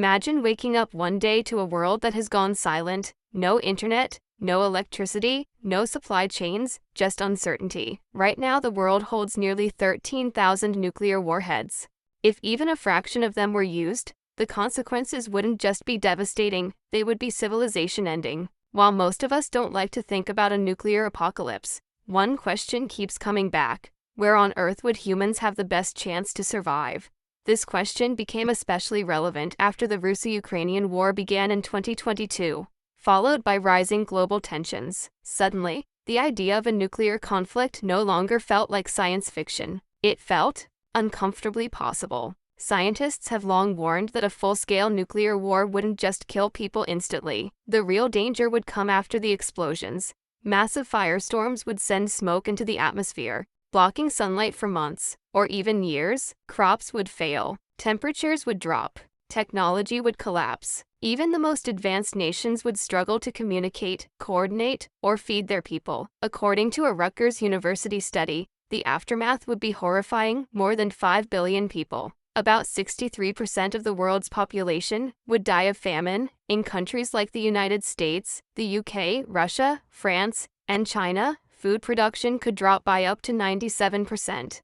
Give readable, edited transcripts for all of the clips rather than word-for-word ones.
Imagine waking up one day to a world that has gone silent, no internet, no electricity, no supply chains, just uncertainty. Right now, the world holds nearly 13,000 nuclear warheads. If even a fraction of them were used, the consequences wouldn't just be devastating, they would be civilization-ending. While most of us don't like to think about a nuclear apocalypse, one question keeps coming back: where on Earth would humans have the best chance to survive? This question became especially relevant after the Russo-Ukrainian War began in 2022, followed by rising global tensions. Suddenly, the idea of a nuclear conflict no longer felt like science fiction. It felt uncomfortably possible. Scientists have long warned that a full-scale nuclear war wouldn't just kill people instantly. The real danger would come after the explosions. Massive firestorms would send smoke into the atmosphere, blocking sunlight for months, or even years. Crops would fail, temperatures would drop, technology would collapse. Even the most advanced nations would struggle to communicate, coordinate, or feed their people. According to a Rutgers University study, the aftermath would be horrifying. More than 5 billion people, about 63% of the world's population, would die of famine. In countries like the United States, the UK, Russia, France, and China, food production could drop by up to 97%.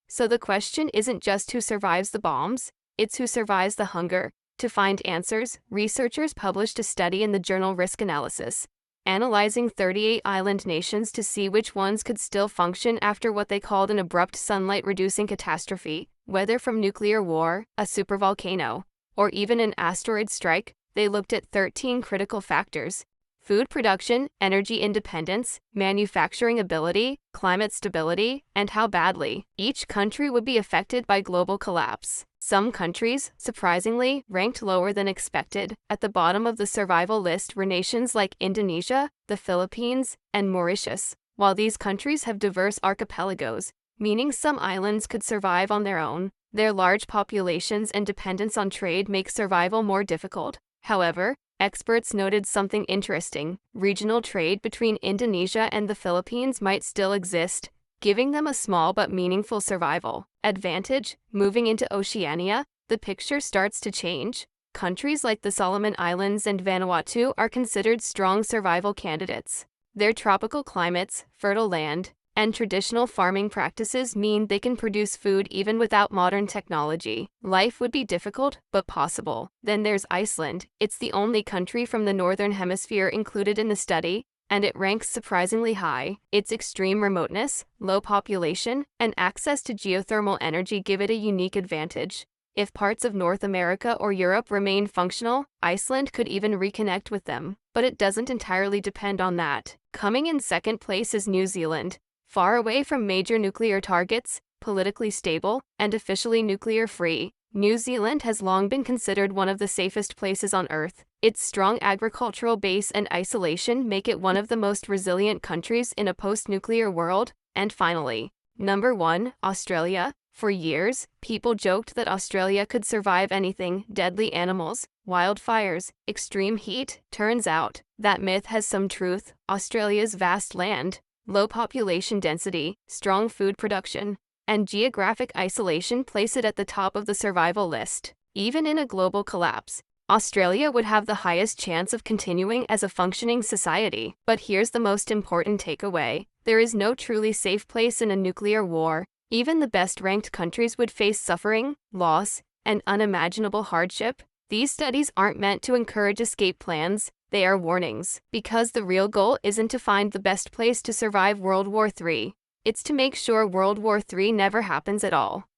So the question isn't just who survives the bombs, it's who survives the hunger. To find answers, researchers published a study in the journal Risk Analysis, analyzing 38 island nations to see which ones could still function after what they called an abrupt sunlight-reducing catastrophe. Whether from nuclear war, a supervolcano, or even an asteroid strike, they looked at 13 critical factors: food production, energy independence, manufacturing ability, climate stability, and how badly each country would be affected by global collapse. Some countries, surprisingly, ranked lower than expected. At the bottom of the survival list were nations like Indonesia, the Philippines, and Mauritius. While these countries have diverse archipelagos, meaning some islands could survive on their own, their large populations and dependence on trade make survival more difficult. However, experts noted something interesting: regional trade between Indonesia and the Philippines might still exist, giving them a small but meaningful survival advantage. Moving into Oceania, the picture starts to change. Countries like the Solomon Islands and Vanuatu are considered strong survival candidates. Their tropical climates, fertile land, and traditional farming practices mean they can produce food even without modern technology. Life would be difficult, but possible. Then there's Iceland. It's the only country from the Northern Hemisphere included in the study, and it ranks surprisingly high. Its extreme remoteness, low population, and access to geothermal energy give it a unique advantage. If parts of North America or Europe remain functional, Iceland could even reconnect with them. But it doesn't entirely depend on that. Coming in second place is New Zealand. Far away from major nuclear targets, politically stable, and officially nuclear-free, New Zealand has long been considered one of the safest places on Earth. Its strong agricultural base and isolation make it one of the most resilient countries in a post-nuclear world. And finally, number 1, Australia. For years, people joked that Australia could survive anything: deadly animals, wildfires, extreme heat. Turns out, that myth has some truth. Australia's vast land, low population density, strong food production, and geographic isolation place it at the top of the survival list. Even in a global collapse, Australia would have the highest chance of continuing as a functioning society. But here's the most important takeaway: there is no truly safe place in a nuclear war. Even the best-ranked countries would face suffering, loss, and unimaginable hardship. These studies aren't meant to encourage escape plans. They are warnings, because the real goal isn't to find the best place to survive World War III. It's to make sure World War III never happens at all.